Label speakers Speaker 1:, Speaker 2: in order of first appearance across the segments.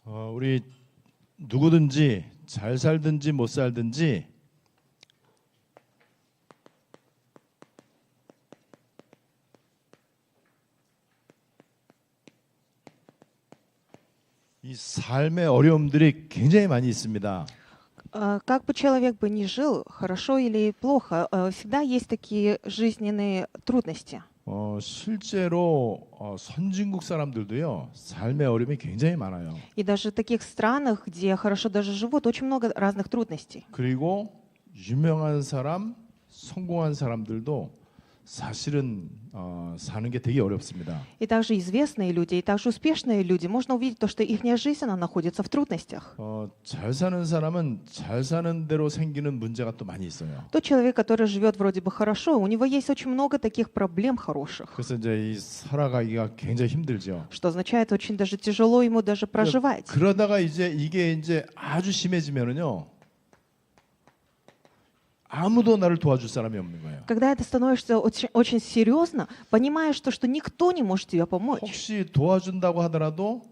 Speaker 1: 우리 누구든지 잘 살든지 못 살든지 이 삶의 어려움들이 굉장히 많이 있습니다.
Speaker 2: Как бы человек бы ни жил, хорошо или плохо, всегда есть такие жизненные трудности.
Speaker 1: 실제로 선진국 사람들도요 삶의 어려움이 굉장히 많아요.
Speaker 2: И даже в таких странах, где хорошо даже живут, очень много разных трудностей.
Speaker 1: 그리고 유명한 사람, 성공한 사람들도 사실은 사는 게 되게 어렵습니다.
Speaker 2: И также известные люди, и также успешные люди, можно увидеть то, что их жизнь, она находится в трудностях.
Speaker 1: 잘 사는 사람은 잘 사는 대로 생기는 문제가 또 많이 있어요.
Speaker 2: Тот человек, который живет вроде бы хорошо, у него есть очень много таких проблем хороших,
Speaker 1: 그래서 이제 이 살아가기가 굉장히 힘들죠.
Speaker 2: что означает, очень даже тяжело ему даже проживать.
Speaker 1: 그러다가 이게 이제 아주 심해지면은요. 아무도 나를 도와줄 사람이 없는 거예요.
Speaker 2: Когда это становится очень, очень серьезно, понимаешь, что никто не может тебе помочь.
Speaker 1: 혹시 도와준다고 하더라도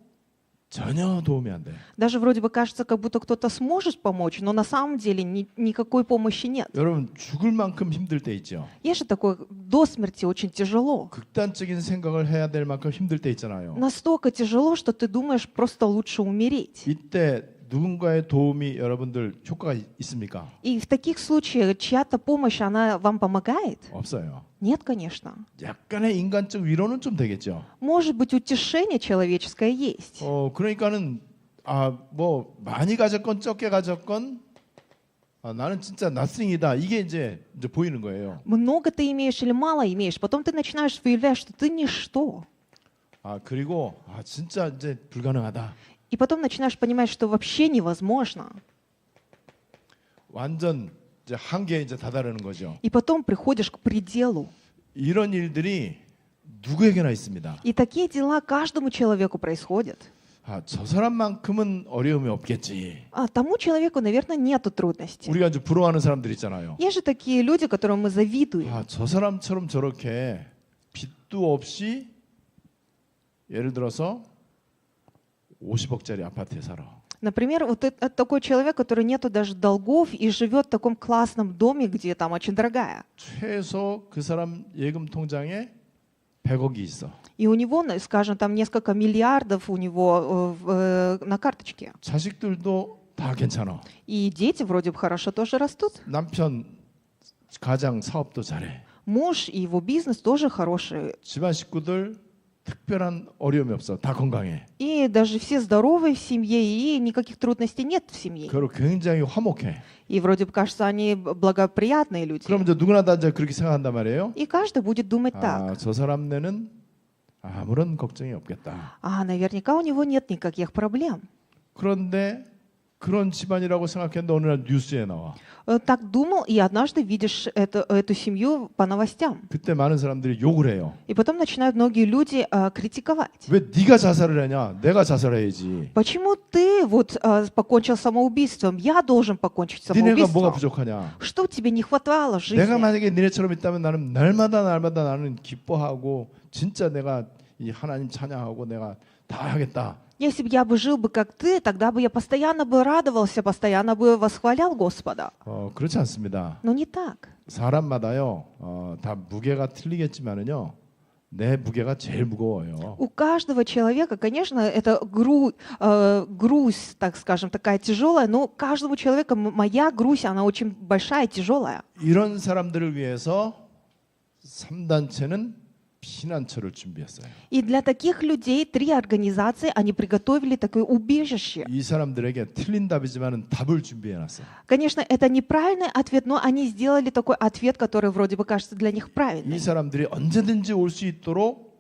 Speaker 1: 전혀 도움이 안 돼.
Speaker 2: Даже вроде бы кажется, как будто кто-то сможет помочь, но на самом деле никакой помощи нет.
Speaker 1: 여러분 죽을 만큼 힘들 때 있죠.
Speaker 2: Есть же такое, до смерти очень тяжело.
Speaker 1: 극단적인 생각을 해야 될 만큼 힘들 때 있잖아요.
Speaker 2: Настолько тяжело, что ты думаешь, просто лучше умереть.
Speaker 1: 이때 누군가의 도움이 여러분들 효과가 있습니까?
Speaker 2: И в таких случаях чья-то помощь, она вам помогает?
Speaker 1: 없어요.
Speaker 2: Нет, конечно.
Speaker 1: 약간의 인간적 위로는 좀 되겠죠.
Speaker 2: Может быть, утешение человеческое есть.
Speaker 1: 그러니까는 뭐 많이 가졌건 적게 가졌건 나는 진짜 nothing이다. 이게 이제 보이는 거예요.
Speaker 2: Много ты имеешь или мало имеешь, потом ты начинаешь выявлять, что ты ничто.
Speaker 1: 그리고 진짜 이제 불가능하다.
Speaker 2: И потом начинаешь понимать, что вообще невозможно.
Speaker 1: 완전 이제 한계에 이제 다다르는 거죠.
Speaker 2: И потом приходишь к пределу.
Speaker 1: 이런 일들이 누구에게나 있습니다.
Speaker 2: И такие дела каждому человеку происходят.
Speaker 1: 저 사람만큼은 어려움이 없겠지.
Speaker 2: Тому человеку, наверное, нету трудностей.
Speaker 1: 우리가 이제 부러워하는 사람들 있잖아요.
Speaker 2: Есть же такие люди, которым мы завидуем.
Speaker 1: 저 사람처럼 저렇게 빚도 없이 예를 들어서 50억짜리 아파트에 살아.
Speaker 2: Например, вот это такой человек, который нету даже долгов и живет в таком классном доме, где там очень дорогая.
Speaker 1: 최소 그 사람 예금 통장에 100억이 있어.
Speaker 2: И у него, скажем, там несколько миллиардов у него на карточке.
Speaker 1: 자식들도 다 괜찮아.
Speaker 2: И дети вроде бы хорошо тоже растут.
Speaker 1: 남편 가장 사업도 잘해.
Speaker 2: Муж и его бизнес тоже хороший.
Speaker 1: 집안 식구들 특별한 어려움이 없어. 다 건강해.
Speaker 2: И даже все здоровы в семье, и никаких трудностей нет в семье.
Speaker 1: 그리고 굉장히 화목해.
Speaker 2: И вроде бы кажется, они благоприятные люди.
Speaker 1: 그럼 이제 누구나 다 이제 그렇게 생각한단 말이에요.
Speaker 2: И каждый будет думать так.
Speaker 1: 저 사람네는 아무런 걱정이 없겠다.
Speaker 2: Наверняка у него нет никаких проблем.
Speaker 1: 그런데 그런 집안이라고 생각했는데 어느 날 뉴스에 나와.
Speaker 2: Так думал, и однажды видишь эту семью по новостям.
Speaker 1: 그때 많은 사람들이 욕을 해요.
Speaker 2: И потом начинают многие люди критиковать.
Speaker 1: 왜 네가 자살을 하냐? 내가 자살해야지.
Speaker 2: Почему ты вот покончил самоубийством? Я должен покончить
Speaker 1: 니네가 뭐가
Speaker 2: самоубийством.
Speaker 1: 부족하냐?
Speaker 2: Что тебе не хватало в жизни?
Speaker 1: 내가 만약에 니네처럼 있다면 나는 날마다 나는 기뻐하고 진짜 내가 이 하나님 찬양하고 내가 다 하겠다.
Speaker 2: Если бы я бы жил бы как ты, тогда бы я постоянно бы радовался, постоянно бы восхвалял Господа.
Speaker 1: 그렇지 않습니다.
Speaker 2: Но не так.
Speaker 1: 사람마다요, 다 무게가 틀리겠지만은요, 내 무게가 제일 무거워요.
Speaker 2: У каждого человека, конечно, это груз, так скажем, такая тяжелая, но у каждого человека моя груз, она очень большая, тяжелая.
Speaker 1: 이런 사람들을 위해서 3단체는 피난처를 준비했어요.
Speaker 2: И для таких людей 3 организации, они приготовили такое убежище.
Speaker 1: 이 사람들에게 틀린 답이지만은 답을 준비해놨어요.
Speaker 2: Конечно, это неправильный ответ, но они сделали такой ответ, который вроде бы кажется для них
Speaker 1: 이
Speaker 2: правильным.
Speaker 1: 사람들이 언제든지 올 수 있도록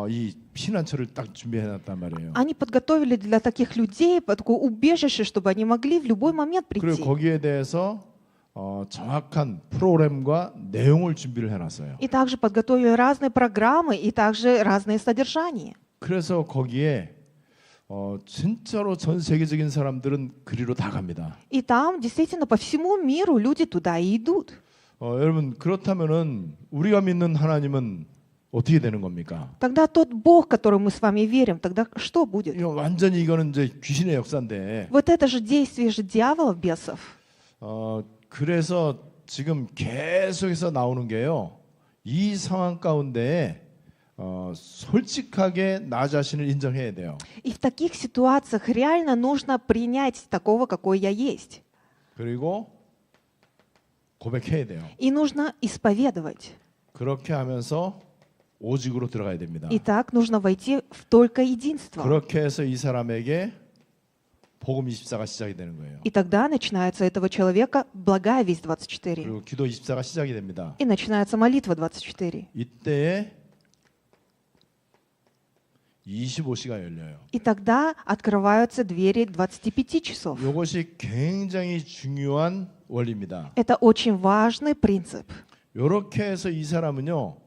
Speaker 1: 이 피난처를 딱 준비해놨단 말이에요.
Speaker 2: Они подготовили для таких людей такое убежище, чтобы они могли в любой момент
Speaker 1: 그리고
Speaker 2: прийти.
Speaker 1: 거기에 대해서 정확한 프로그램과 내용을 준비를 해놨어요.
Speaker 2: И также подготовили разные программы и также разные содержания.
Speaker 1: 그래서 거기에 진짜로 전 세계적인 사람들은 그리로 다 갑니다.
Speaker 2: И там действительно по всему миру люди туда и идут.
Speaker 1: 여러분 그렇다면은 우리가 믿는 하나님은 어떻게 되는 겁니까?
Speaker 2: Тогда тот Бог, который мы с вами верим, тогда что будет?
Speaker 1: 이거 완전히 이거는 이제 귀신의 역사인데.
Speaker 2: Вот это же действие же дьяволов, бесов.
Speaker 1: 그래서 지금 계속해서 나오는 게요. 이 상황 가운데 솔직하게 나 자신을 인정해야 돼요.
Speaker 2: И в таких ситуациях реально нужно принять такого, какой я есть.
Speaker 1: 그리고 고백해야 돼요.
Speaker 2: И нужно исповедовать.
Speaker 1: 그렇게 하면서 오직으로 들어가야 됩니다.
Speaker 2: И так нужно войти в только единство.
Speaker 1: 그렇게 해서 이 사람에게 복음 24가 시작이 되는 거예요.
Speaker 2: И тогда начинается у этого человека благая весть 24.
Speaker 1: 그리고 기도 24가 시작이 됩니다.
Speaker 2: И начинается молитва 24.
Speaker 1: 이때에 25시가 열려요.
Speaker 2: И тогда открываются двери 25 часов.
Speaker 1: 이것이 굉장히 중요한 원리입니다.
Speaker 2: Это очень важный принцип.
Speaker 1: 이렇게 해서 이 사람은요,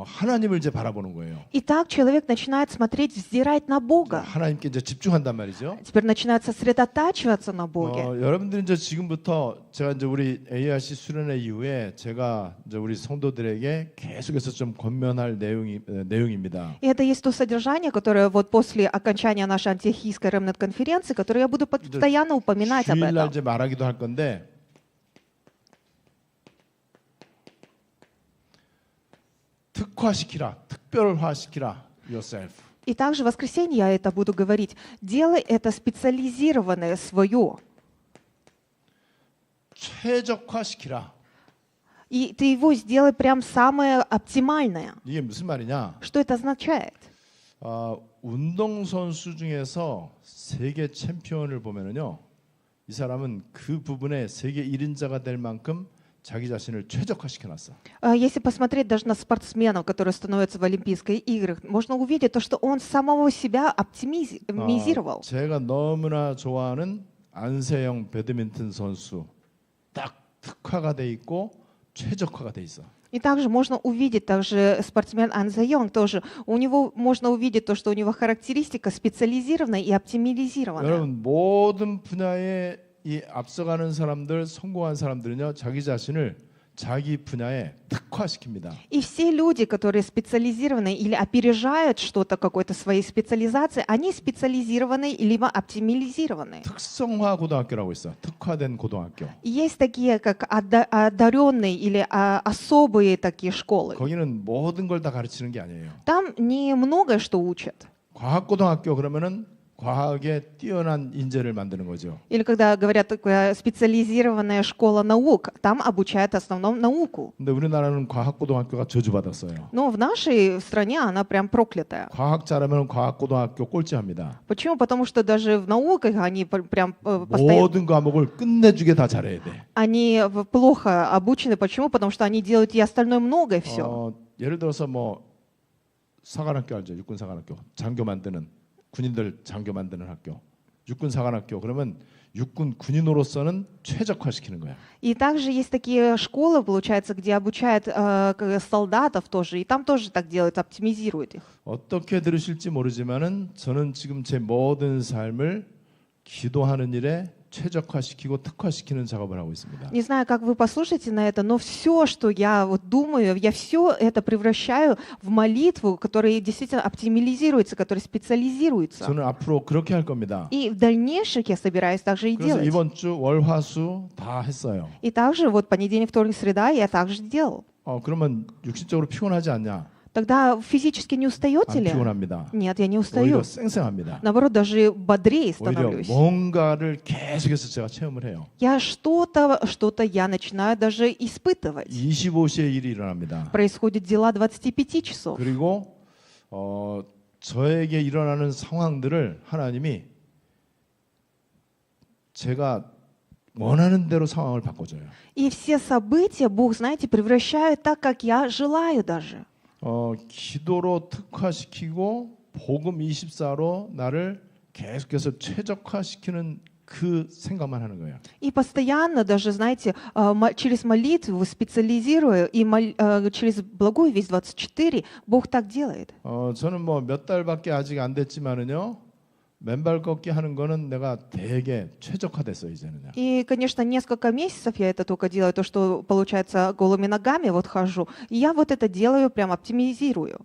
Speaker 1: 하나님을 이제 바라보는 거예요.
Speaker 2: И так человек начинает смотреть, взирать на Бога.
Speaker 1: 하나님께 이제 집중한단 말이죠.
Speaker 2: Теперь начинает сосредотачиваться на Боге.
Speaker 1: 여러분들은 이제 지금부터 제가 이제 우리 ARC 수련회 이후에 제가 이제 우리 성도들에게 계속해서 좀 권면할 내용입니다.
Speaker 2: И это есть то содержание, которое вот после окончания нашей антиохийской ремнет-конференции, которое я буду постоянно упоминать об
Speaker 1: 주일날
Speaker 2: этом.
Speaker 1: 이제 말하기도 할 건데 특화시키라, 특별화시키라 yourself.
Speaker 2: И также в воскресенье я это буду говорить. Делай это специализированное свое.
Speaker 1: 최적화시키라.
Speaker 2: И ты его сделай прям самое оптимальное.
Speaker 1: 이게 무슨 말이냐?
Speaker 2: Что это означает?
Speaker 1: 운동선수 중에서 세계 챔피언을 보면은요, 이 사람은 그 부분에 세계 1인자가 될 만큼 자기 자신을 최적화시켜놨어.
Speaker 2: Если посмотреть даже на спортсменов, которые становятся в Олимпийских играх, можно увидеть то, что он самого себя оптимизировал.
Speaker 1: 제가 너무나 좋아하는 안세영 배드민턴 선수, 딱 특화가 돼 있고 최적화가 돼 있어.
Speaker 2: И также можно увидеть, также спортсмен Ан Зе Йонг тоже, у него можно увидеть то, что у него характеристика специализированная и оптимизированная.
Speaker 1: 여러분 모든 분야에 이 앞서가는 사람들, 성공한 사람들은요, 자기 자신을 자기 분야에 특화시킵니다.
Speaker 2: И все люди, которые специализированы или опережают что-то какой-то своей специализации, они специализированы либо оптимизированы.
Speaker 1: 특성화 고등학교라고 있어. 특화된 고등학교.
Speaker 2: И есть такие, как одаренные или особые такие школы.
Speaker 1: 거기는 모든 걸 다 가르치는 게 아니에요.
Speaker 2: Там не многое что учат.
Speaker 1: 과학 고등학교 그러면은 과학에 뛰어난 인재를 만드는 거죠.
Speaker 2: Или когда говорят такая специализированная школа наук, там обучают в основном науку.
Speaker 1: 근데 우리나라는 과학 고등학교가 저주받았어요.
Speaker 2: Но в нашей стране она прям проклятая.
Speaker 1: 과학 잘하면 과학 고등학교 꼴찌합니다.
Speaker 2: Почему? Потому что даже в науках они прям постоянно...
Speaker 1: 모든 과목을 끝내주게 다 잘해야 돼.
Speaker 2: Они плохо обучены. Почему? Потому что они делают и остальное многое все.
Speaker 1: 예를 들어서 뭐 사관학교 알죠? 육군 사관학교. 장교 만드는 군인들 장교 만드는 학교. 육군 사관학교. 그러면 육군 군인으로서는 최적화시키는 거야.
Speaker 2: И также есть такие школы, получается, где обучают солдатов тоже. И там тоже так делают, оптимизируют их.
Speaker 1: 어떻게 들으실지 모르지만은 저는 지금 제 모든 삶을 기도하는 일에 최적화시키고 특화시키는 작업을 하고 있습니다.
Speaker 2: Не знаю, как вы послушаете на это, но все, что я вот думаю, я все это превращаю в молитву, которая действительно оптимизируется, которая специализируется.
Speaker 1: 저는 앞으로 그렇게 할 겁니다.
Speaker 2: И в дальнейшем я собираюсь также и
Speaker 1: 그래서
Speaker 2: делать.
Speaker 1: 이번 주 월화수 다 했어요.
Speaker 2: И также вот понедельник, вторник, среда я также делал.
Speaker 1: 그러면 육신적으로 피곤하지 않냐?
Speaker 2: Тогда физически не
Speaker 1: 안
Speaker 2: устаете ли?
Speaker 1: 피곤합니다.
Speaker 2: Нет, я не
Speaker 1: 오히려
Speaker 2: устаю.
Speaker 1: 쌩쌩합니다.
Speaker 2: Наоборот, даже бодрее
Speaker 1: 오히려
Speaker 2: становлюсь.
Speaker 1: 뭔가를 계속해서 제가 체험을 해요.
Speaker 2: Я что-то я начинаю даже испытывать.
Speaker 1: 25시에 일이 일어납니다.
Speaker 2: Происходят дела 25 часов.
Speaker 1: 그리고 저에게 일어나는 상황들을 하나님이 제가 원하는 대로 상황을 바꿔줘요.
Speaker 2: И все события Бог, знаете, превращает так, как я желаю даже.
Speaker 1: 기도로 특화시키고 복음 24로 나를 계속해서 최적화시키는 그 생각만 하는 거예요.
Speaker 2: И постоянно даже, знаете, через молитву специализируя, и через благую весть 24 Бог так делает.
Speaker 1: 저는 뭐 몇 달밖에 아직 안 됐지만은요, 맨발 걷기 하는 거는 내가 되게 최적화됐어 이제는요.
Speaker 2: И, конечно, несколько месяцев я это только делаю, то, что, получается, голыми ногами вот хожу. И я вот это делаю, прям оптимизирую.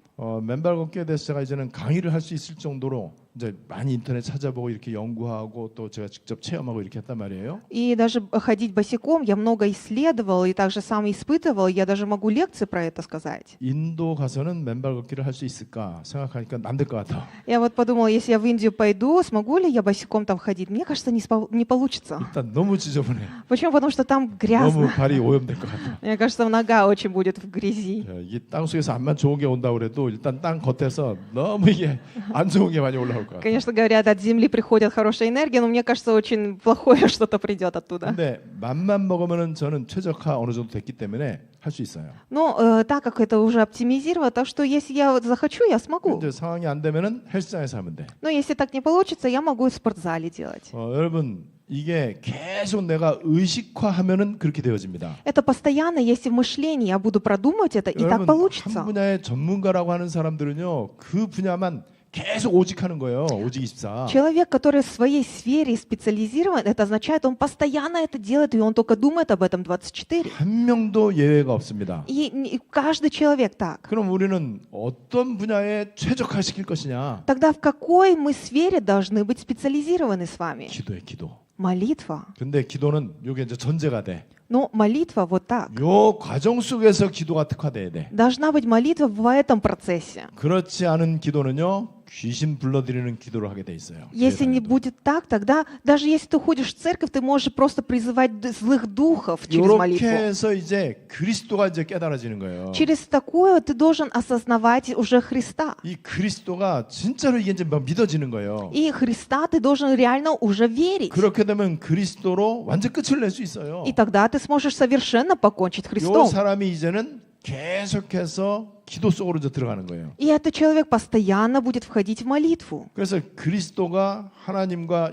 Speaker 1: 맨발 걷기에 대해서 제가 이제는 강의를 할 수 있을 정도로 이제 많이 인터넷 찾아보고 이렇게 연구하고 또 제가 직접 체험하고 이렇게 했단 말이에요.
Speaker 2: И даже ходить босиком я много исследовал и также сам испытывал. Я даже могу лекции про это сказать.
Speaker 1: 인도 가서는 맨발 걷기를 할 수 있을까 생각하니까 안 될 것 같아.
Speaker 2: Я вот подумала, если я в Индию пойду, смогу ли я босиком там ходить? Мне кажется, не получится.
Speaker 1: 일단 너무 지저분해.
Speaker 2: Почему? Потому что там
Speaker 1: 너무
Speaker 2: грязно.
Speaker 1: 발이 오염될 것 같아.
Speaker 2: Мне кажется, нога очень будет в грязи.
Speaker 1: 이게 땅 속에서 암만 좋은 게 온다 그래도 일단 땅 겉에서 너무 이게 안 좋은 게 많이 올라올 것 같아.
Speaker 2: Конечно, говорят, от земли приходит хорошая энергия, но мне кажется, очень плохое что-то придет оттуда.
Speaker 1: 근데 맘만 먹으면은 저는 최적화 어느 정도 됐기 때문에 할 수 있어요.
Speaker 2: Но так как это уже оптимизировано, так что если я вот захочу, я смогу.
Speaker 1: 이제 상황이 안 되면은 헬스장에서 하면 돼.
Speaker 2: Но если так не получится, я могу и в спортзале делать.
Speaker 1: 여러분 이게 계속 내가 의식화하면은 그렇게 되어집니다.
Speaker 2: Это постоянно, если в мышлении я буду продумывать это, и так
Speaker 1: 여러분 한
Speaker 2: получится.
Speaker 1: 분야의 전문가라고 하는 사람들은요 그 분야만 계속 오직하는 거예요. 오직 24.
Speaker 2: Человек, который в своей сфере специализирован, это означает, он постоянно это делает, и он только думает об этом 24.
Speaker 1: 한 명도 예외가 없습니다.
Speaker 2: И каждый человек так.
Speaker 1: 그럼 우리는 어떤 분야에 최적화시킬 것이냐?
Speaker 2: Тогда в какой мы сфере должны быть специализированы с вами?
Speaker 1: 기도해 기도.
Speaker 2: Молитва.
Speaker 1: 근데 기도는 이게 이제 전제가 돼.
Speaker 2: Но молитва вот так.
Speaker 1: 요 과정 속에서 기도가 특화돼야 돼.
Speaker 2: Должна быть молитва в этом процессе.
Speaker 1: 그렇지 않은 기도는요 귀신 불러들이는 기도를 하게 돼 있어요.
Speaker 2: Если не
Speaker 1: 세상에도.
Speaker 2: будет так, тогда даже если ты ходишь в церковь, ты можешь просто призывать злых духов через молитву.
Speaker 1: 이렇게 해서 이제 그리스도가 이제 깨달아지는 거예요.
Speaker 2: Через такое ты должен осознавать уже Христа.
Speaker 1: 이 그리스도가 진짜로 이게 이제 막 믿어지는 거예요.
Speaker 2: И Христа ты должен реально уже верить.
Speaker 1: 그렇게 되면 그리스도로 완전 끝을 낼 수 있어요.
Speaker 2: И тогда ты сможешь совершенно покончить
Speaker 1: 요
Speaker 2: Христом.
Speaker 1: 사람이 이제는 계속해서 기도 속으로 이제 들어가는 거예요.
Speaker 2: И этот человек постоянно будет входить в молитву.
Speaker 1: 그래서 그리스도가 하나님과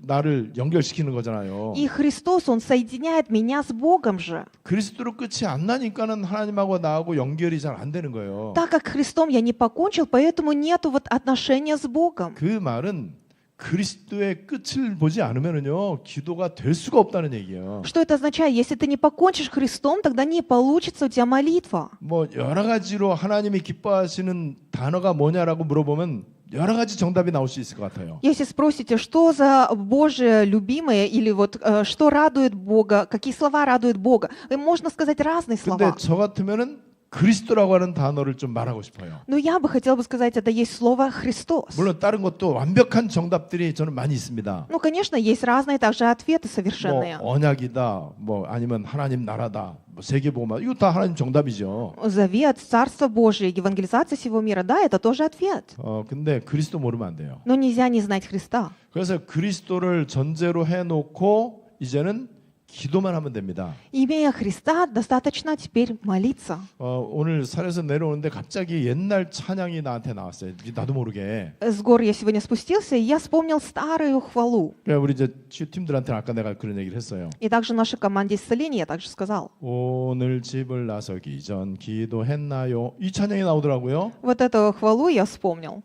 Speaker 1: 나를 연결시키는 거잖아요.
Speaker 2: И Христос, Он соединяет меня с Богом же.
Speaker 1: 그리스도로 끝이 안 나니까는 하나님하고 나하고 연결이 잘 안 되는 거예요.
Speaker 2: Так как Христом я не покончил, поэтому нету вот отношения с Богом.
Speaker 1: 그 말은 그리스도의 끝을 보지 않으면은요 기도가 될 수가 없다는 얘기예요.
Speaker 2: Что это означает? Если ты не покончишь Христом, тогда не получится у тебя молитва.
Speaker 1: 뭐 여러 가지로 하나님이 기뻐하시는 단어가 뭐냐라고 물어보면 여러 가지 정답이 나올 수 있을 것 같아요.
Speaker 2: Если спросите, что за Божие любимое или вот что радует Бога, какие слова радуют Бога, можно сказать разные
Speaker 1: 근데
Speaker 2: слова.
Speaker 1: 저 같으면은 그리스도라고 하는 단어를 좀 말하고 싶어요.
Speaker 2: Но я бы хотела бы сказать, это есть слово Христос.
Speaker 1: 물론 다른 것도 완벽한 정답들이 저는 많이 있습니다.
Speaker 2: Ну, конечно, есть разные также ответы
Speaker 1: 뭐
Speaker 2: совершенные.
Speaker 1: 언약이다, 뭐 아니면 하나님 나라다, 뭐 세계복음화 이거 다 하나님 정답이죠.
Speaker 2: Завет, Царство Божие, евангелизация всего мира, да, это тоже ответ.
Speaker 1: 근데 그리스도 모르면 안 돼요.
Speaker 2: Но нельзя не знать Христа.
Speaker 1: 그래서 그리스도를 전제로 해놓고 이제는 기도만 하면 됩니다.
Speaker 2: Имея Христа, достаточно теперь молиться.
Speaker 1: 오늘 산에서 내려오는데 갑자기 옛날 찬양이 나한테 나왔어요. 나도 모르게.
Speaker 2: С гор я сегодня спустился, и я вспомнил старую хвалу.
Speaker 1: 그러니까 우리 이제 팀들한테는 아까 내가 그런 얘기를 했어요.
Speaker 2: И также нашей команде исцеления я также сказал.
Speaker 1: 오늘 집을 나서기 전 기도했나요? 이 찬양이 나오더라고요.
Speaker 2: Вот эту хвалу я вспомнил.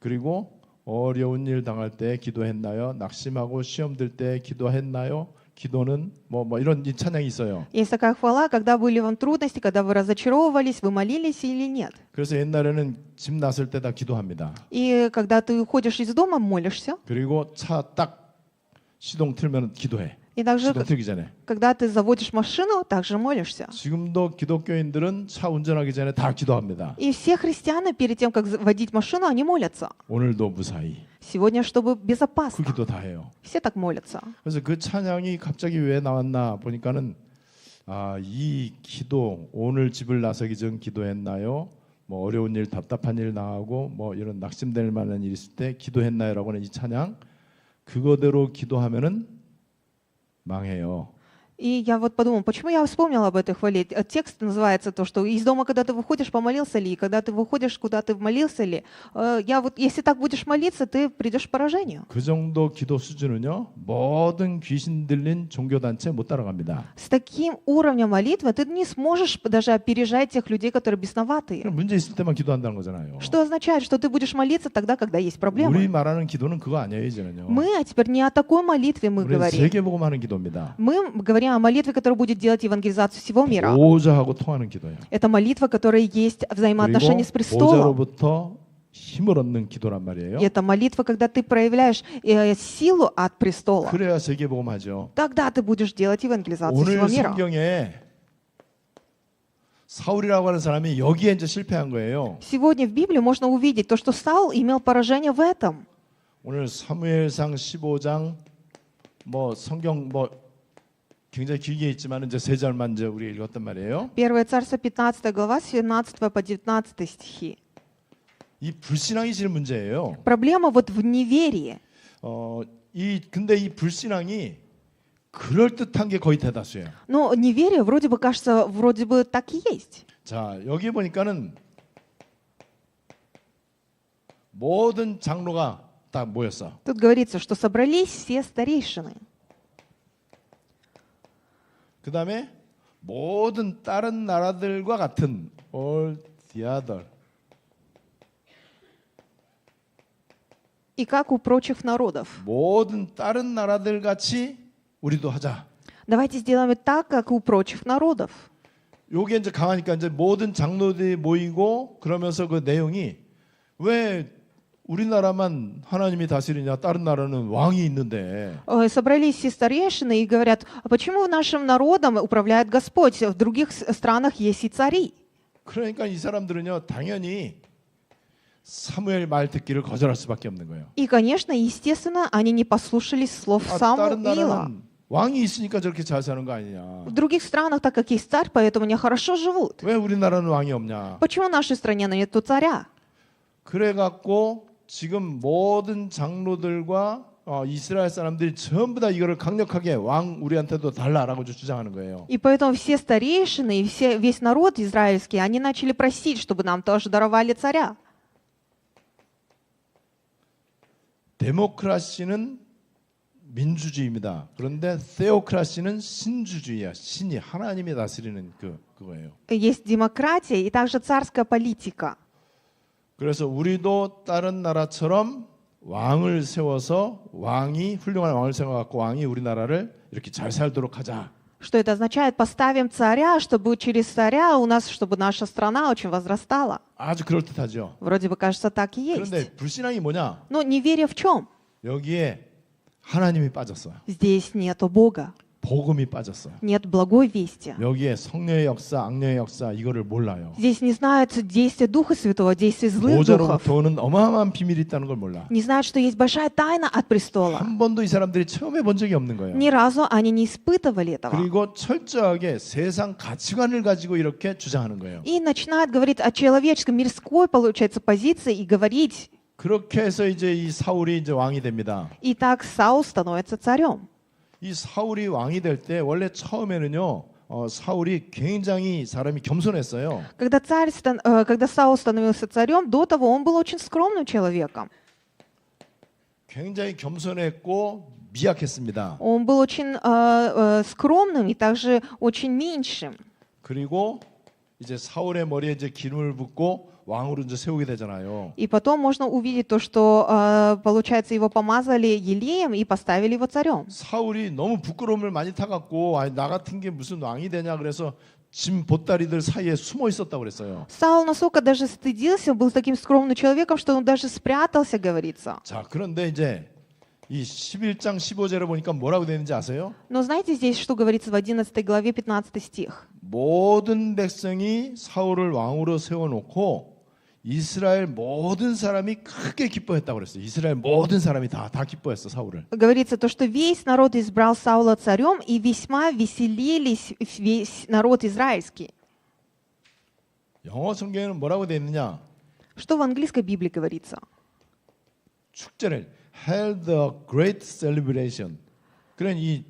Speaker 1: 그리고 어려운 일 당할 때 기도했나요? 낙심하고 시험 들 때 기도했나요? 기도는 뭐 이런 이 찬양이 있어요.
Speaker 2: Есть такая хвала, когда были вам трудности, когда вы разочаровывались, вы молились или нет.
Speaker 1: 그래서 옛날에는 집 나설 때 다 기도합니다.
Speaker 2: И когда ты уходишь из дома, молишься.
Speaker 1: 그리고 차 딱 시동 틀면 기도해.
Speaker 2: И также,
Speaker 1: 시동 틀기 전에.
Speaker 2: когда ты заводишь машину, также молишься.
Speaker 1: 지금도 기독교인들은 차 운전하기 전에 다 기도합니다.
Speaker 2: И все христиане перед тем, как водить машину, они молятся.
Speaker 1: 오늘도 무사히.
Speaker 2: Сегодня, чтобы
Speaker 1: 그
Speaker 2: безопасно.
Speaker 1: 기도 다 해요.
Speaker 2: Все так молятся.
Speaker 1: 그래서 그 찬양이 갑자기 왜 나왔나 보니까는 이 기도 오늘 집을 나서기 전 기도했나요? 뭐 어려운 일, 답답한 일 나하고 뭐 이런 낙심될 만한 일 있을 때 기도했나요라고 하는 이 찬양 그거대로 기도하면은 망해요.
Speaker 2: И я вот подумала, почему я вспомнила об этой хвале. Текст называется то, что из дома, когда ты выходишь, помолился ли, и когда ты выходишь, куда ты молился ли. Я вот, если так будешь молиться, ты придешь к поражению.
Speaker 1: 그 정도 기도 수준은요, 모든 귀신 들린 종교단체 못 따라갑니다.
Speaker 2: С таким уровнем молитвы ты не сможешь даже опережать тех людей, которые бесноватые.
Speaker 1: 그럼 문제 있을 때만 기도한다는 거잖아요.
Speaker 2: Что означает, что ты будешь молиться тогда, когда есть
Speaker 1: 우리
Speaker 2: проблемы.
Speaker 1: 말하는 기도는 그거 아니에요, 이제는요.
Speaker 2: Мы, а теперь не о такой молитве мы
Speaker 1: 우리는
Speaker 2: говорим.
Speaker 1: 세계복음하는 기도입니다.
Speaker 2: Мы говорим о молитве, которая будет делать евангелизацию всего мира.
Speaker 1: 보호자하고 통하는 기도예요.
Speaker 2: Это молитва, которая есть взаимоотношения с
Speaker 1: 그리고
Speaker 2: престолом.
Speaker 1: 보호자로부터 힘을 얻는 기도란 말이에요.
Speaker 2: И это молитва, когда ты проявляешь силу от престола.
Speaker 1: 그래야 세계복음하죠.
Speaker 2: Тогда ты будешь делать евангелизацию
Speaker 1: 오늘
Speaker 2: всего мира.
Speaker 1: 성경에 사울이라고 하는 사람이 여기에 이제 실패한 거예요.
Speaker 2: Сегодня в Библии можно увидеть то, что Саул имел поражение в этом.
Speaker 1: 오늘 사무엘상 15장 뭐 성경 뭐 굉장히 길게 있지만 이제 세 절만 이제 우리 읽었단 말이에요.
Speaker 2: 1 Царство 15 глава, с 17 по 19 стихи.
Speaker 1: 이 불신앙이 제일 문제예요.
Speaker 2: Проблема вот в неверии.
Speaker 1: 근데 이 불신앙이 그럴 듯한 게 거의 대다수예요.
Speaker 2: Но неверие вроде бы кажется, вроде бы так и есть.
Speaker 1: 자, 여기 보니까는 모든 장로가 다 모였어.
Speaker 2: Тут говорится, что собрались все старейшины.
Speaker 1: 그다음에 모든 다른 나라들과 같은 all the other.
Speaker 2: И как у прочих народов.
Speaker 1: 모든 다른 나라들 같이 우리도 하자.
Speaker 2: Давайте сделаем так, как у прочих народов.
Speaker 1: 요게 이제 강하니까 이제 모든 장로들이 모이고 그러면서 그 내용이 왜 우리나라만 하나님이 다스리냐? 다른 나라는 왕이 있는데.
Speaker 2: Собрались все старейшины и говорят, а почему нашим народом управляет Господь? В других странах есть и цари.
Speaker 1: 그러니까 이 사람들은요, 당연히 사무엘 말 듣기를 거절할 수밖에 없는 거예요.
Speaker 2: И, конечно, естественно, они не послушались слов
Speaker 1: 다른
Speaker 2: Самуила.
Speaker 1: 나라는 왕이 있으니까 저렇게 잘 사는 거 아니냐?
Speaker 2: В других странах, так как есть царь, поэтому они хорошо живут.
Speaker 1: 왜 우리나라는 왕이 없냐?
Speaker 2: Почему в нашей стране нету царя?
Speaker 1: 그래갖고 지금 모든 장로들과 이스라엘 사람들이 전부 다 이거를 강력하게 왕 우리한테도 달라라고 주장하는 거예요.
Speaker 2: И поэтому все старейшины и весь народ израильский, они начали просить, чтобы нам тоже даровали царя.
Speaker 1: 데모크라시는 민주주의입니다. 그런데 테오크라시는 신주주의야. 신이 하나님이 다스리는 그거예요.
Speaker 2: Есть демократия и также царская политика.
Speaker 1: 그래서 우리도 다른 나라처럼 왕을 세워서 훌륭한 왕을 세워갖고 왕이 우리나라를 이렇게 잘 살도록 하자.
Speaker 2: Что это означает? Поставим царя, чтобы через царя у нас, чтобы наша страна очень возрастала.
Speaker 1: 아주 그럴듯하죠.
Speaker 2: Вроде бы кажется, так и есть.
Speaker 1: 그런데 불신앙이 뭐냐?
Speaker 2: Но неверие в чем?
Speaker 1: 여기에 하나님이 빠졌어요.
Speaker 2: Здесь нету Бога,
Speaker 1: 복음이 빠졌어요.
Speaker 2: нет благой вести.
Speaker 1: 여기에 성령의 역사, 악령의 역사 이거를 몰라요.
Speaker 2: Здесь не знают действия Духа Святого, действия злых духов.
Speaker 1: 보호자로부터 오는 어마어마한 비밀이 있다는 걸 몰라.
Speaker 2: Не знают, что есть большая тайна от престола.
Speaker 1: 한 번도 이 사람들이 처음 해본 적이 없는 거예요.
Speaker 2: Ни разу они не испытывали этого.
Speaker 1: 그리고 철저하게 세상 가치관을 가지고 이렇게 주장하는 거예요.
Speaker 2: И начинают говорить о человеческой, мирской, получается, позиции и говорить.
Speaker 1: 그렇게 해서 이제 이 사울이 이제 왕이 됩니다.
Speaker 2: И так Саул становится царем.
Speaker 1: 이 사울이 왕이 될 때 원래 처음에는요, 사울이 굉장히 사람이 겸손했어요.
Speaker 2: Когда Саул становился царем, до того он был очень скромным человеком.
Speaker 1: 굉장히 겸손했고 미약했습니다.
Speaker 2: Он был очень скромным и также очень меньшим.
Speaker 1: 그리고 이제 사울의 머리에 이제 기름을 붓고 왕으로 이제 세우게 되잖아요.
Speaker 2: И потом можно увидеть то, что, получается, его помазали елеем и поставили его царем.
Speaker 1: 사울이 너무 부끄러움을 많이 타갖고 나 같은 게 무슨 왕이 되냐 그래서 짐 보따리들 사이에 숨어 있었다고 그랬어요.
Speaker 2: Саул настолько даже стыдился, был таким скромным человеком, что он даже спрятался, говорится.
Speaker 1: 자, 그런데 이제 이 11장 15절에 보니까 뭐라고 되는지 아세요?
Speaker 2: Но знаете здесь, что говорится в 11 главе 15 стих?
Speaker 1: 모든 백성이 사울을 왕으로 세워놓고 이스라엘 모든 사람이 크게 기뻐했다고 그랬어요. 이스라엘 모든 사람이 다 기뻐했어, 사울을.
Speaker 2: Говорится то, что весь народ избрал Саула царем, и весьма веселились весь народ израильский.
Speaker 1: 영어 성경에는 뭐라고 되어 있느냐?
Speaker 2: Что в английской Библии говорится?
Speaker 1: 축제를 held a great celebration. 그런 이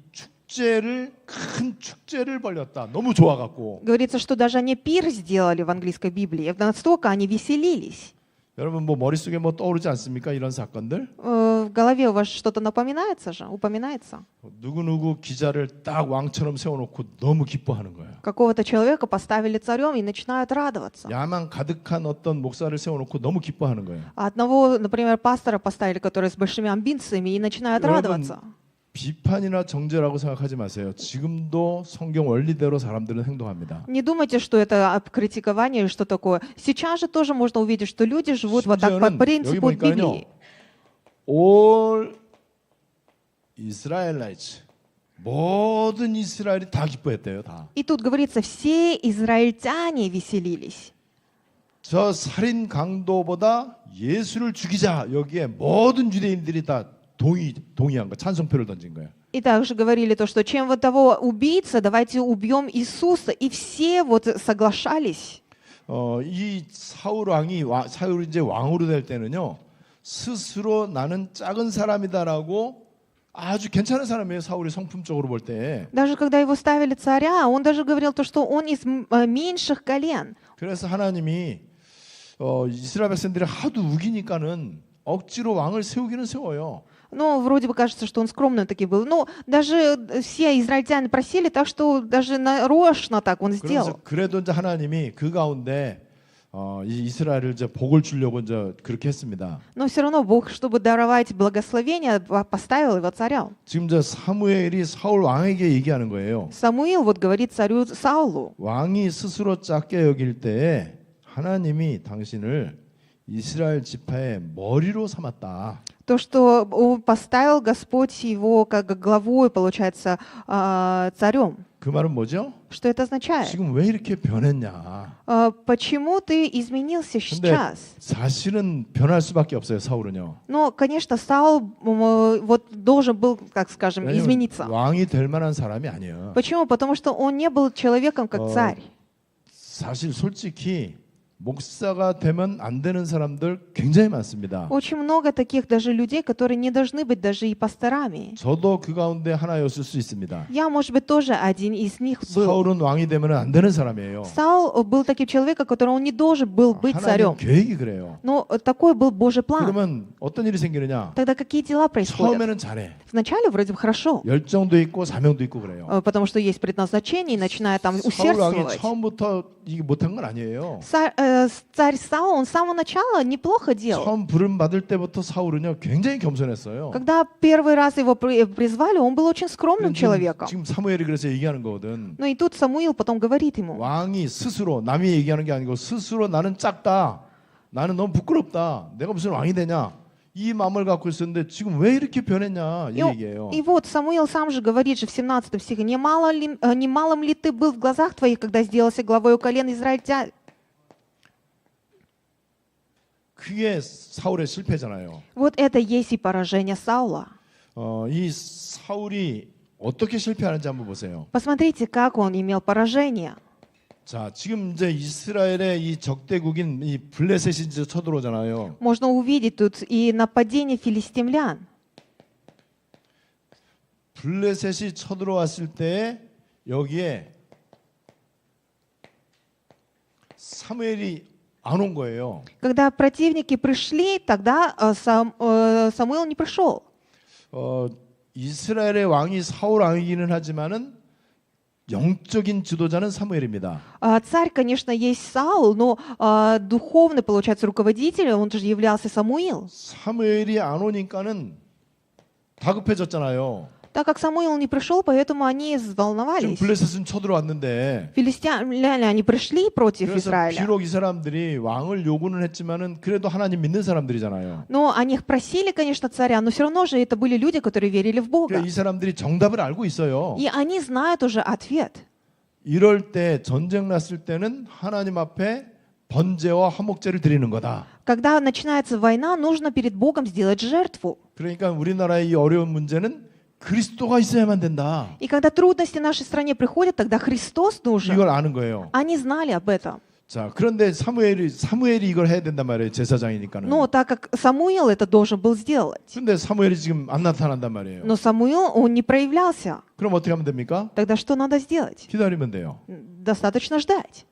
Speaker 1: 큰 축제를 벌였다. 너무 좋아갖고.
Speaker 2: Говорится, что даже они пир сделали в английской Библии. Настолько они веселились.
Speaker 1: 여러분 뭐 머릿속에 뭐 떠오르지 않습니까? 이런 사건들?
Speaker 2: В голове у вас что-то напоминается же? Упоминается?
Speaker 1: 누구누구 기자를 딱 왕처럼 세워놓고 너무 기뻐하는 거예요.
Speaker 2: Какого-то человека поставили царем и начинают радоваться.
Speaker 1: 야망 가득한 어떤 목사를 세워놓고 너무 기뻐하는 거예요.
Speaker 2: А одного, например, пастора поставили, который с большими амбициями, и начинают радоваться.
Speaker 1: 비판이나 정죄라고 생각하지 마세요. 지금도 성경 원리대로 사람들은 행동합니다.
Speaker 2: Не думайте, что это критикование или что такое. Сейчас же тоже можно увидеть, что люди живут вот так по
Speaker 1: 심지어는
Speaker 2: принципу
Speaker 1: 여기 보니까요.
Speaker 2: Библии.
Speaker 1: All Israelites 모든 이스라엘이 다 기뻐했대요. 다.
Speaker 2: И тут говорится, все израильтяне веселились.
Speaker 1: 저 살인 강도보다 예수를 죽이자. 여기에 모든 유대인들이 다 동의한 거, 찬성표를 던진 거예요.
Speaker 2: И также говорили то, что чем вот того убийца, давайте убьем Иисуса. И все вот соглашались.
Speaker 1: 이 사울이 이제 왕으로 될 때는요. 스스로 나는 작은 사람이다라고 아주 괜찮은 사람이에요. 사울이 성품적으로 볼 때.
Speaker 2: Даже когда его ставили царя, он даже говорил то, что он из меньших колен.
Speaker 1: 그래서 하나님이 이스라엘 백성들이 하도 우기니까는 억지로 왕을 세우기는 세워요.
Speaker 2: Ну, вроде бы кажется, что он скромный таки был. Но даже все израильтяне просили, так что даже нарочно так он
Speaker 1: 그래서
Speaker 2: сделал.
Speaker 1: 그래도 이제 하나님이 그 가운데 이 이스라엘을 이제 복을 주려고 이제 그렇게 했습니다.
Speaker 2: Но все равно Бог, чтобы даровать благословение, поставил его царем.
Speaker 1: 지금 저 사무엘이 사울 왕에게 얘기하는 거예요.
Speaker 2: Самуил вот говорит царю Саулу,
Speaker 1: 왕이 스스로 작게 여길 때에 하나님이 당신을 이스라엘 지파의 머리로 삼았다.
Speaker 2: то, что поставил Господь его как главой, получается, царем.
Speaker 1: 그 말은 뭐죠?
Speaker 2: Что это означает?
Speaker 1: 지금 왜 이렇게 변했냐?
Speaker 2: Почему ты изменился
Speaker 1: 근데
Speaker 2: сейчас?
Speaker 1: 사실은 변할 수밖에 없어요. 사울은요.
Speaker 2: Но, конечно, Саул вот должен был, как скажем,
Speaker 1: 왜냐면
Speaker 2: измениться.
Speaker 1: 왕이 될 만한 사람이 아니에요.
Speaker 2: Почему? Потому что он не был человеком как царь.
Speaker 1: 사실 솔직히 목사가 되면 안 되는 사람들 굉장히 많습니다.
Speaker 2: Очень много таких даже людей, которые не должны быть даже и пасторами.
Speaker 1: 저도 그 가운데 하나였을 수 있습니다.
Speaker 2: Я, может быть, тоже один из них был.
Speaker 1: 사울은 왕이 되면 안 되는 사람이에요.
Speaker 2: Саул был таким человеком, который он не должен был быть
Speaker 1: 하나님
Speaker 2: царем.
Speaker 1: 계획이 그래요.
Speaker 2: Но такой был Божий план.
Speaker 1: 그러면 어떤 일이 생기느냐?
Speaker 2: Тогда какие дела происходят?
Speaker 1: 처음에는 잘해.
Speaker 2: Вначале вроде бы хорошо,
Speaker 1: 열정도 있고 사명도 있고 그래요.
Speaker 2: потому что есть предназначение, и начинает там
Speaker 1: 사울 왕이
Speaker 2: усердствовать.
Speaker 1: 처음부터 이게 못한 건 아니에요.
Speaker 2: Царь Саул, он с самого начала неплохо делал.
Speaker 1: 처음 부름 받을 때부터 사울은요 굉장히 겸손했어요.
Speaker 2: Когда первый раз его призвали, он был очень скромным человеком.
Speaker 1: 지금 사무엘이 그래서 얘기하는 거거든.
Speaker 2: Но и тут Самуил потом говорит ему,
Speaker 1: 왕이 스스로 남이 얘기하는 게 아니고 스스로 나는 작다. 나는 너무 부끄럽다. 내가 무슨 왕이 되냐? 이 마음을 갖고 있었는데 지금 왜 이렇게 변했냐 이 얘기예요.
Speaker 2: И вот Самуил сам же говорит же в 17 стихе, немалым ли ты был в глазах твоих, когда сделался главой у колен израильтян?
Speaker 1: 그게 사울의 실패잖아요.
Speaker 2: Вот это есть и поражение Саула.
Speaker 1: 이 사울이 어떻게 실패하는지 한번 보세요.
Speaker 2: Посмотрите, как он имел поражение.
Speaker 1: 자, 지금 이제 이스라엘의 이 적대국인 이 블레셋이 이제 쳐들어오잖아요.
Speaker 2: Можно увидеть тут и нападение филистимлян.
Speaker 1: 블레셋이 쳐들어왔을 때 여기에 사무엘이 안 온 거예요.
Speaker 2: Когда противники пришли, тогда Самуил не пришел.
Speaker 1: 이스라엘의 왕이 사울 왕이기는 하지만은 영적인 지도자는 사무엘입니다.
Speaker 2: Царь, конечно, есть Саул, но духовный, получается, руководитель, он же являлся Самуил.
Speaker 1: 사무엘이 안 오니까는 다급해졌잖아요.
Speaker 2: Так как Самуил не пришел, поэтому они
Speaker 1: 지금
Speaker 2: взволновались.
Speaker 1: 블레셋은 쳐들어왔는데
Speaker 2: Филистимляне, они пришли против
Speaker 1: 그래서
Speaker 2: Израиля.
Speaker 1: 비록 이 사람들이 왕을 요구는 했지만은 그래도 하나님 믿는 사람들이잖아요.
Speaker 2: Но они просили, конечно, царя, но все равно же это были люди, которые верили в Бога.
Speaker 1: 그러니까 이 사람들이 정답을 알고 있어요.
Speaker 2: И они знают уже ответ.
Speaker 1: 이럴 때 전쟁 났을 때는 하나님 앞에 번제와 화목제를 드리는 거다.
Speaker 2: Когда начинается война, нужно перед Богом сделать жертву.
Speaker 1: 그러니까 우리나라의 이 어려운 문제는 그리스도가 있어야만 된다.
Speaker 2: И когда трудности в нашей стране приходят, тогда Христос нужен.
Speaker 1: 이걸 아는 거예요.
Speaker 2: Они знали об этом.
Speaker 1: 자, 그런데 사무엘이 이걸 해야 된단 말이에요. 제사장이니까는.
Speaker 2: Но так как Самуил это должен был сделать,
Speaker 1: 근데 사무엘이 지금 안 나타난단 말이에요.
Speaker 2: но Самуил, он не проявлялся,
Speaker 1: 그럼 어떻게 하면 됩니까?
Speaker 2: тогда что надо сделать?
Speaker 1: 기다리면 돼요.
Speaker 2: Достаточно ждать.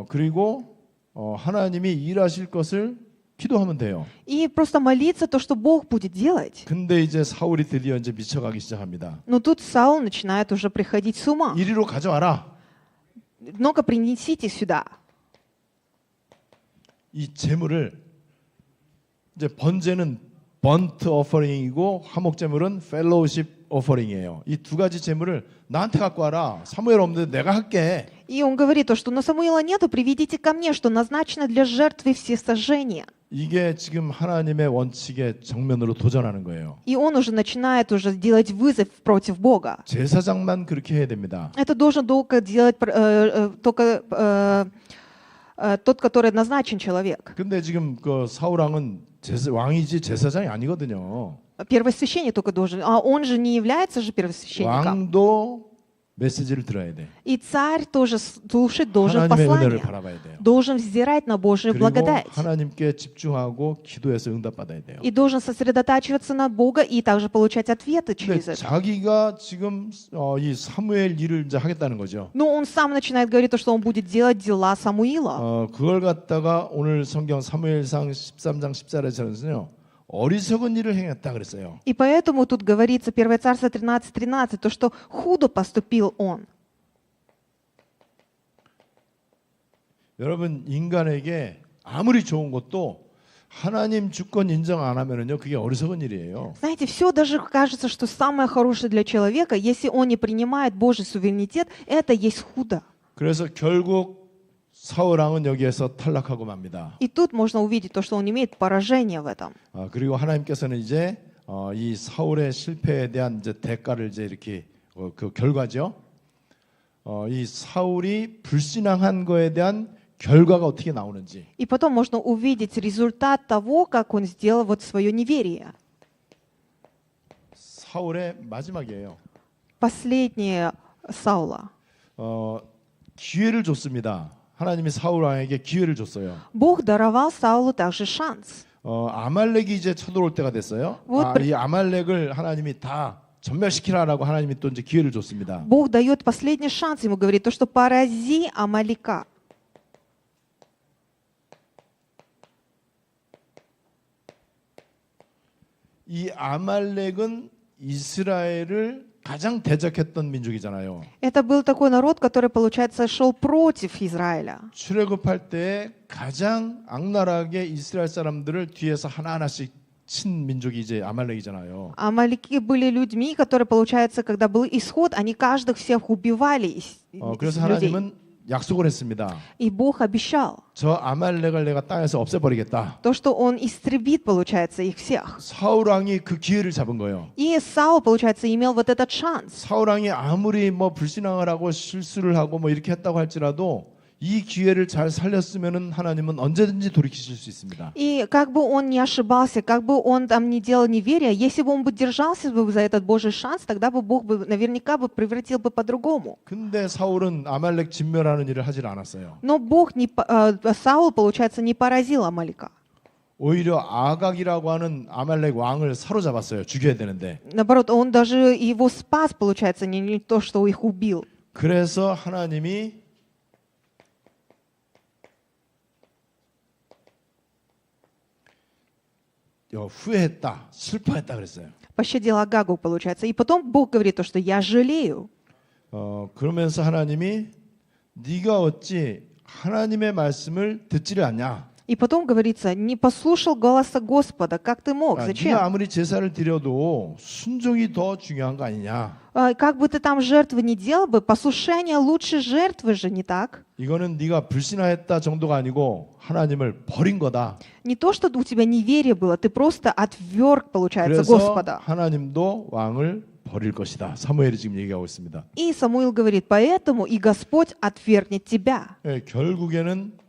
Speaker 1: 그리고 하나님이 일하실 것을 기도하면 돼요.
Speaker 2: И просто молиться то, что Бог будет делать.
Speaker 1: 근데 이제 사울이 드디어 이제 미쳐가기 시작합니다.
Speaker 2: Но тут Саул начинает уже приходить с ума.
Speaker 1: 이리로 가져와라.
Speaker 2: Ну-ка, принесите сюда.
Speaker 1: 이 제물을 이제 번제는 번트 오퍼링이고 화목 제물은 펠로우십 오퍼링이에요. 이 두 가지 제물을 나한테 갖고 와라. 사무엘 없는데 내가 할게.
Speaker 2: И он говорит, то, что на Самуила нету, приведите ко мне, что назначено для жертвы всесожжения.
Speaker 1: 이게 지금 하나님의 원칙에 정면으로 도전하는 거예요.
Speaker 2: И он уже начинает уже делать вызов против Бога.
Speaker 1: 제사장만 그렇게 해야 됩니다.
Speaker 2: Это должен только делать только тот, который назначен человек.
Speaker 1: 근데 지금 그 사울 왕은 왕이지 제사장이 아니거든요.
Speaker 2: Первосвященник только должен, а он же не является же первосвященником.
Speaker 1: 왕도 메시지를 들어야 돼.
Speaker 2: И царь тоже слушать должен
Speaker 1: 하나님의 은혜를
Speaker 2: послание,
Speaker 1: 바라봐야 돼요.
Speaker 2: должен взирать на Божью
Speaker 1: 그리고
Speaker 2: благодать.
Speaker 1: 하나님께 집중하고 기도해서 응답받아야 돼요.
Speaker 2: И должен сосредотачиваться на Бога и также получать ответы
Speaker 1: 근데
Speaker 2: через это.
Speaker 1: 자기가 지금 이 사무엘 일을 이제 하겠다는 거죠.
Speaker 2: Но он сам начинает говорить, то, что он будет делать дела Самуила.
Speaker 1: 그걸 갖다가 오늘 성경 사무엘상 13장 14절에서는요. 어리석은 일을 행했다 그랬어요.
Speaker 2: И поэтому тут говорится 1 Царство 13:13, то, что худо поступил он.
Speaker 1: 여러분 인간에게 아무리 좋은 것도 하나님 주권 인정 안 하면은요 그게 어리석은 일이에요.
Speaker 2: Знаете, все даже кажется, что самое хорошее для человека, если он не принимает Божий суверенитет, это есть худо.
Speaker 1: 그래서 결국 사울 왕은 여기에서 탈락하고 맙니다.
Speaker 2: И тут можно увидеть то, что он имеет поражение в этом.
Speaker 1: 그리고 하나님께서는 이제 이 사울의 실패에 대한 이제 대가를 이제 이렇게 그 결과죠. 이 사울이 불신앙한 거에 대한 결과가 어떻게 나오는지.
Speaker 2: И потом можно увидеть результат того, как он сделал вот свое неверие.
Speaker 1: 사울의 마지막이에요.
Speaker 2: Последнее Саула.
Speaker 1: 기회를 줬습니다. 하나님이 사울 왕에게 기회를 줬어요.
Speaker 2: Бог даровал Саулу также шанс.
Speaker 1: 아말렉이 이제 쳐들어올 때가 됐어요. 이 아말렉을 하나님이 다 전멸시키라라고 하나님이 또 이제 기회를 줬습니다.
Speaker 2: Бог дает последний шанс, ему говорит, то, что порази Амалика.
Speaker 1: 이 아말렉은 이스라엘을 가장 대적했던 민족이잖아요.
Speaker 2: Это был такой народ, который, получается, шел против Израиля.
Speaker 1: 출애굽할 때 가장 악랄하게 이스라엘 사람들을 뒤에서 하나하나씩 친 민족이 이제 아말렉이잖아요.
Speaker 2: Амалики были людьми, которые, получается, когда был исход, они каждых всех убивали из
Speaker 1: 그래서
Speaker 2: людей.
Speaker 1: 하나님은 약속을 했습니다.
Speaker 2: И Бог обещал
Speaker 1: 저 아말렉을 내가 땅에서 없애버리겠다.
Speaker 2: то, что он истребит, получается, их всех.
Speaker 1: 사울 왕이 그 기회를 잡은 거예요.
Speaker 2: И Саул, получается, имел вот этот шанс.
Speaker 1: 사울 왕이 아무리 뭐 불신앙을 하고 실수를 하고 뭐 이렇게 했다고 할지라도 이 기회를 잘 살렸으면은 하나님은 언제든지 돌이키실 수 있습니다.
Speaker 2: И как бы он не ошибался, как бы он там не делал неверия, если бы он бы держался бы за этот Божий шанс, тогда бы Бог бы наверняка бы превратил бы по-другому.
Speaker 1: 근데 사울은 아말렉 진멸하는 일을 하질 않았어요.
Speaker 2: Но Саул, получается, не поразил Амалика.
Speaker 1: 오히려 아각이라고 하는 아말렉 왕을 사로잡았어요. 죽여야 되는데.
Speaker 2: Наоборот, он даже его спас, получается, не то, что их убил.
Speaker 1: 그래서 하나님이 후회했다, 슬퍼했다 그랬어요.
Speaker 2: Пощадил Агагу, получается. И потом Бог говорит то, что я жалею.
Speaker 1: 그러면서 하나님이 네가 어찌 하나님의 말씀을 듣지를 않냐?
Speaker 2: И потом говорится, не послушал голоса Господа, как ты мог, зачем?
Speaker 1: 네가 아무리 제사를 드려도 순종이 더 중요한 거 아니냐?
Speaker 2: Как бы ты там жертвы не делал бы, послушание лучше жертвы же, не так?
Speaker 1: 이거는 네가 불신하였다 정도가 아니고 하나님을 버린 거다.
Speaker 2: Не то, что у тебя неверие было, ты просто отверг, получается,
Speaker 1: 그래서
Speaker 2: Господа.
Speaker 1: 하나님도 왕을 버릴 것이다. 사무엘이 지금 얘기하고 있습니다.
Speaker 2: И Самуил говорит, поэтому и Господь отвергнет тебя.
Speaker 1: 결국에는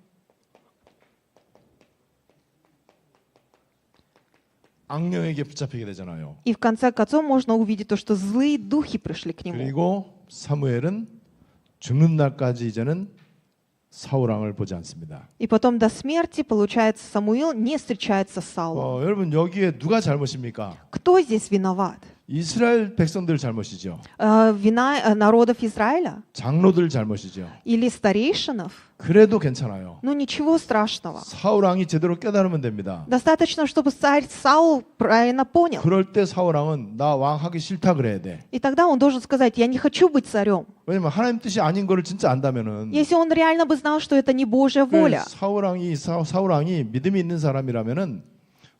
Speaker 1: 악령에게 붙잡히게 되잖아요.
Speaker 2: И в конце концов можно увидеть то, что злые духи пришли к нему.
Speaker 1: 그리고 사무엘은 죽는 날까지 이제는 사울 왕을 보지 않습니다.
Speaker 2: И потом до смерти, получается, Самуил не встречается с Саулом.
Speaker 1: 여러분 여기에 누가 잘못입니까?
Speaker 2: Кто здесь виноват?
Speaker 1: 이스라엘 백성들 잘못이죠.
Speaker 2: Вина народов Израиля?
Speaker 1: 장로들 잘못이죠.
Speaker 2: Или старейшинов?
Speaker 1: 그래도 괜찮아요.
Speaker 2: Ну ничего страшного.
Speaker 1: 사울 왕이 제대로 깨달으면 됩니다.
Speaker 2: Достаточно, чтобы царь Саул правильно понял.
Speaker 1: 그럴 때 사울 왕은 나 왕 하기 싫다 그래야 돼.
Speaker 2: И тогда он должен сказать, я не хочу быть царем.
Speaker 1: 왜냐면 하나님 뜻이 아닌 거를 진짜 안다면은
Speaker 2: Если он реально бы знал, что это не Божья воля.
Speaker 1: 사울 왕이 믿음이 있는 사람이라면은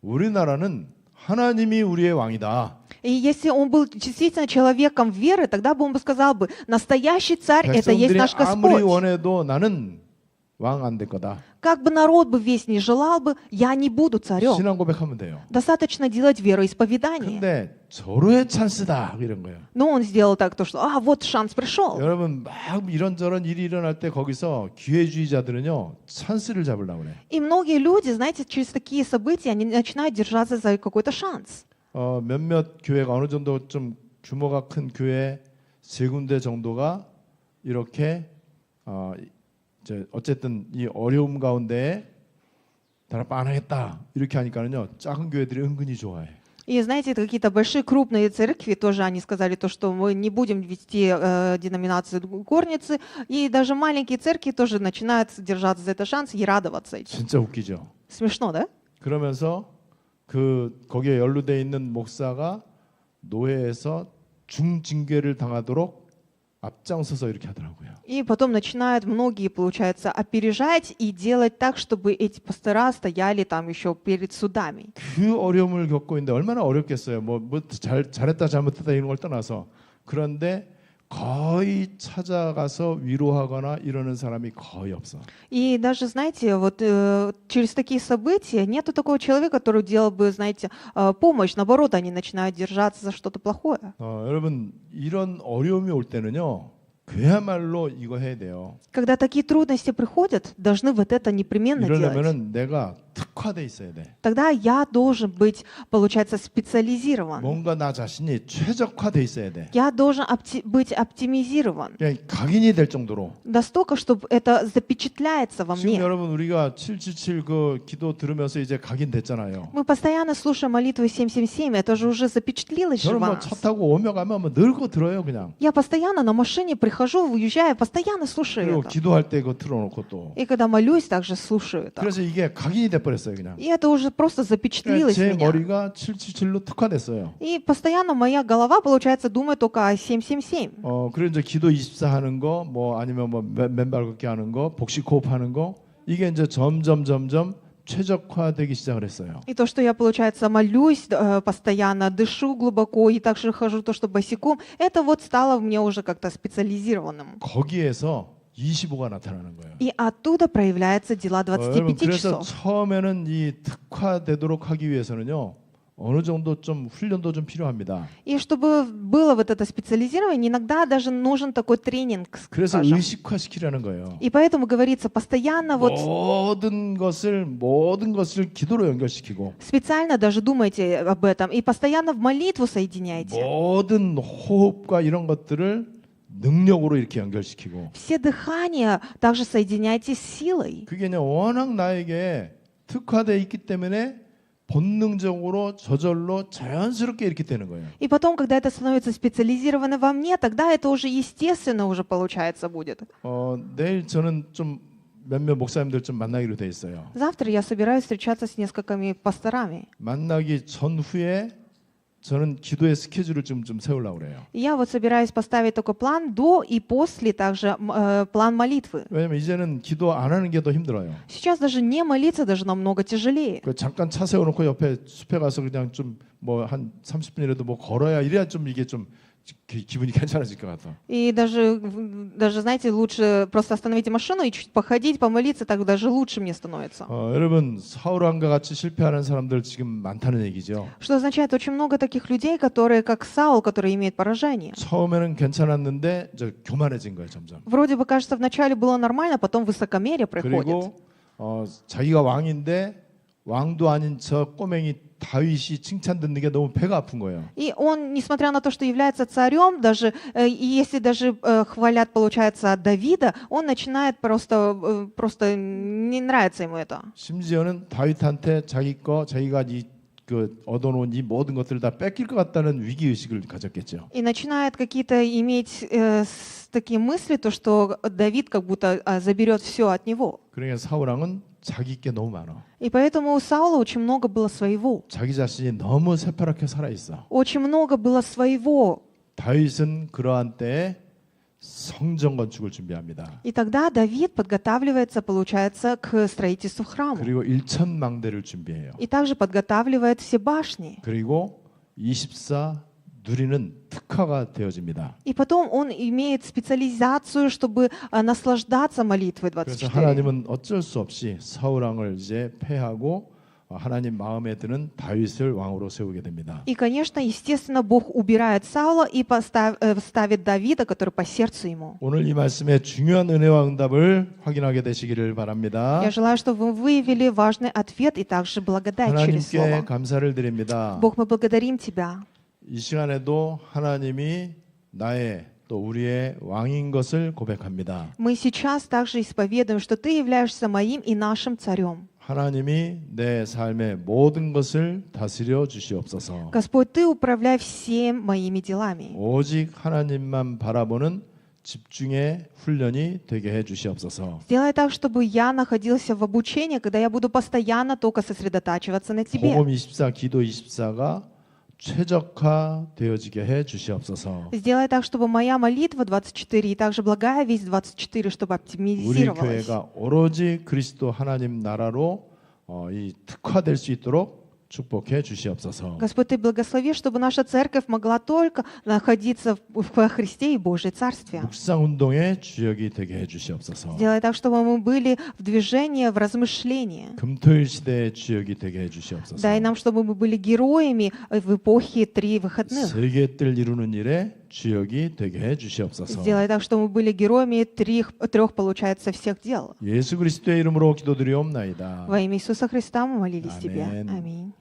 Speaker 1: 우리나라는 하나님이 우리의 왕이다.
Speaker 2: И если он был действительно человеком веры, тогда бы он бы сказал бы, настоящий царь это есть
Speaker 1: 백성들이
Speaker 2: наш
Speaker 1: 아무리
Speaker 2: Господь.
Speaker 1: 원해도 나는 왕 안 될 거다.
Speaker 2: Как бы народ бы весь не желал бы, я не буду царем.
Speaker 1: 신앙 고백하면 돼요.
Speaker 2: Достаточно делать вероисповедание.
Speaker 1: 근데 절호의 찬스다 이런 거예요.
Speaker 2: Но он сделал так, то, что вот шанс пришел.
Speaker 1: 여러분 막 이런저런 일이 일어날 때 거기서 기회주의자들은요 찬스를 잡으려고 그래.
Speaker 2: И многие люди, знаете, через такие события, они начинают держаться за какой-то шанс.
Speaker 1: 몇몇 교회가 어느 정도 좀 규모가 큰 교회 세 군데 정도가 이렇게 어쨌든 이 어려움 가운데 나라빠나겠다 이렇게 하니까는요 작은 교회들이 은근히 좋아해.
Speaker 2: И знаете, это какие-то большие крупные церкви, тоже они сказали то, что мы не будем вести деноминацию горницы, и даже маленькие церкви тоже начинают держаться за этот шанс и радоваться этим.
Speaker 1: 진짜 웃기죠.
Speaker 2: Смешно, да?
Speaker 1: 그러면서 거기에 연루돼 있는 목사가 노예에서 중징계를 당하도록 앞장서서 이렇게 하더라고요.
Speaker 2: И потом начинают многие, получается, опережать и делать так, чтобы эти пастора стояли там еще перед судами.
Speaker 1: 그 어려움을 겪고 있는데 얼마나 어렵겠어요. 잘했다 잘못했다 이런 걸 떠나서 그런데 거의 찾아가서 위로하거나 이러는 사람이 거의 없어.
Speaker 2: И даже, знаете, вот через такие события нету такого человека, который делал бы, знаете, помощь. Наоборот, они начинают держаться за что-то плохое.
Speaker 1: 여러분 이런 어려움이 올 때는요. 그야말로 이거 해야 돼요.
Speaker 2: Когда такие трудности приходят, должны вот это непременно делать.
Speaker 1: 이러려면은 내가 특화돼 있어야 돼.
Speaker 2: Тогда я должен быть, получается, специализирован.
Speaker 1: 뭔가 나 자신이 최적화돼 있어야 돼.
Speaker 2: Я должен быть оптимизирован.
Speaker 1: 그냥 각인이 될 정도로.
Speaker 2: Настолько, чтобы это запечатляется во
Speaker 1: 지금
Speaker 2: мне.
Speaker 1: 여러분 우리가 777 그 기도 들으면서 이제 각인됐잖아요.
Speaker 2: Мы постоянно слушаем молитву 777, это же уже запечатлилось же
Speaker 1: 저는
Speaker 2: в
Speaker 1: 뭐
Speaker 2: нас.
Speaker 1: 차 타고 오며 가면 뭐 늙고 들어요 그냥.
Speaker 2: Я постоянно на машине прихожу, выезжаю, постоянно слушаю
Speaker 1: 그리고
Speaker 2: это.
Speaker 1: 기도할 때 그거 틀어놓고 또.
Speaker 2: И когда молюсь, также слушаю это.
Speaker 1: 그래서 이게 각인이 돼버렸어요 그냥.
Speaker 2: И это уже просто запечатлилось в
Speaker 1: 제
Speaker 2: меня.
Speaker 1: 머리가 777로 특화됐어요.
Speaker 2: И постоянно моя голова, получается, думает только о 777.
Speaker 1: 그리고 이제 기도 24 하는 거, 뭐 아니면 뭐 맨발 걷기 하는 거, 복식 호흡 하는 거, 이게 이제 점점 최적화되기 시작을 했어요.
Speaker 2: И то, что я, получается, молюсь постоянно, дышу глубоко и также хожу то, что босиком, это вот стало мне уже как-то специализированным.
Speaker 1: 거기에서 25가 나타나는 거예요.
Speaker 2: И оттуда проявляются дела
Speaker 1: 여러분
Speaker 2: 25
Speaker 1: 그래서
Speaker 2: часов.
Speaker 1: 처음에는 이 특화되도록 하기 위해서는요. 어느 정도 좀 훈련도 좀 필요합니다.
Speaker 2: И чтобы было вот это специализирование, иногда даже нужен такой тренинг,
Speaker 1: 그래서
Speaker 2: скажем.
Speaker 1: 의식화시키라는 거예요.
Speaker 2: И поэтому говорится постоянно вот
Speaker 1: 모든 것을 기도로 연결시키고
Speaker 2: специально даже думайте об этом и постоянно в молитву соединяйте.
Speaker 1: 모든 호흡과 이런 것들을 능력으로 이렇게 연결시키고
Speaker 2: Все дыхания также соединяйте с силой.
Speaker 1: 그게 그냥 워낙 나에게 특화되어 있기 때문에 본능적으로 저절로 자연스럽게 이렇게 되는 거예요.
Speaker 2: И потом, когда это становится специализировано во мне, тогда это уже естественно уже получается будет.
Speaker 1: 내일 저는 좀 몇몇 목사님들 좀 만나기로 돼 있어요.
Speaker 2: Завтра я собираюсь встречаться с несколькими пасторами.
Speaker 1: 만나기 전후에 저는 기도의 스케줄을 좀 세우려고 그래요.
Speaker 2: И я вот собираюсь поставить такой план до и после также план молитвы.
Speaker 1: 왜냐면 이제는 기도 안 하는 게 더 힘들어요.
Speaker 2: Сейчас даже не молиться даже намного тяжелее.
Speaker 1: 잠깐 차 세워놓고 옆에 숲에 가서 그냥 좀 뭐 한 30분이라도 뭐 걸어야 이래야 좀 이게 좀 기분이 괜찮아질 것 같아.
Speaker 2: И даже, знаете, лучше просто остановите машину и чуть походить, помолиться, так даже лучше мне становится.
Speaker 1: 여러분 사울 왕과 같이 실패하는 사람들 지금 많다는 얘기죠.
Speaker 2: Что означает, очень много таких людей, которые как Саул, которые имеют поражение.
Speaker 1: 처음에는 괜찮았는데 이제 교만해진 거예요 점점.
Speaker 2: Вроде бы кажется, вначале было нормально, потом высокомерие приходит.
Speaker 1: 그리고 자기가 왕인데 왕도 아닌 저 꼬맹이 다윗이 칭찬 듣는 게 너무 배가 아픈 거예요.
Speaker 2: И он, несмотря на то, что является царем, даже и если даже хвалят, получается, Давида, он начинает просто не нравится ему это.
Speaker 1: 심지어는 다윗한테 자기가 그 얻어놓은 이 모든 것들을 다 뺏길 것 같다는 위기 의식을 가졌겠죠.
Speaker 2: И начинает какие-то иметь такие мысли, то, что Давид как будто заберет все от него.
Speaker 1: 그러니까 사울 왕은 자기 게 너무 많아.
Speaker 2: И поэтому у Саула очень много было своего.
Speaker 1: 자기 자신이 너무 새파랗게 살아 있어.
Speaker 2: Очень много было своего.
Speaker 1: 다윗은 그러한 때에 성전 건축을 준비합니다.
Speaker 2: И тогда Давид подготавливается, получается, к строительству храма.
Speaker 1: 그리고 1,000망대를 준비해요.
Speaker 2: И также подготавливает все башни.
Speaker 1: 그리고 24 누리는 특화가 되어집니다.
Speaker 2: И потом он имеет специализацию, чтобы наслаждаться молитвой
Speaker 1: 그래서
Speaker 2: 24.
Speaker 1: 하나님은 어쩔 수 없이 사울 왕을 이제 패하고 하나님 마음에 드는 다윗을 왕으로 세우게 됩니다.
Speaker 2: И, конечно, естественно, Бог убирает Саула и ставит Давида, который по сердцу ему.
Speaker 1: 오늘 이 말씀의 중요한 은혜와 응답을 확인하게 되시기를 바랍니다.
Speaker 2: Я желаю, чтобы вы выявили важный ответ и также благодать через
Speaker 1: 하나님께
Speaker 2: Слово.
Speaker 1: 감사를 드립니다.
Speaker 2: Бог, мы благодарим Тебя.
Speaker 1: 이 시간에도 하나님이 나의 또 우리의 왕인 것을 고백합니다.
Speaker 2: Мы сейчас также исповедуем, что Ты являешься моим и нашим царем.
Speaker 1: 하나님이 내 삶의 모든 것을 다스려 주시옵소서.
Speaker 2: Господь, Ты управляй всем моими делами.
Speaker 1: 오직 하나님만 바라보는 집중의 훈련이 되게 해 주시옵소서.
Speaker 2: Сделай так, чтобы я находился в обучении, когда я буду постоянно только сосредотачиваться на Тебе.
Speaker 1: 복음 24, 기도 24가 최적화 되어지게 해 주시옵소서.
Speaker 2: Сделай так, чтобы моя молитва 24 и также благая весть 24, чтобы
Speaker 1: 우리
Speaker 2: оптимизировалась.
Speaker 1: 교회가 오로지 그리스도 하나님 나라로 이 특화될 수 있도록 축복해 주시옵소서.
Speaker 2: Господь, Ты благослови, чтобы наша церковь могла только находиться в Христе и Божьей Царстве.
Speaker 1: 묵상 운동의 주역이 되게 해 주시옵소서.
Speaker 2: Сделай так, чтобы мы были в движении, в размышлении.
Speaker 1: 금토일 시대의 주역이 되게 해 주시옵소서.
Speaker 2: Дай нам, чтобы мы были героями в эпохе 3 выходных.
Speaker 1: 세계 뜰 이루는 일에 주역이 되게 해 주시옵소서.
Speaker 2: Сделай так, чтобы мы были героями трех, получается, всех дел.
Speaker 1: 예수 그리스도의 이름으로 기도드리옵나이다.
Speaker 2: Во имя Иисуса Христа мы молились Тебе.
Speaker 1: Аминь.
Speaker 2: Аминь.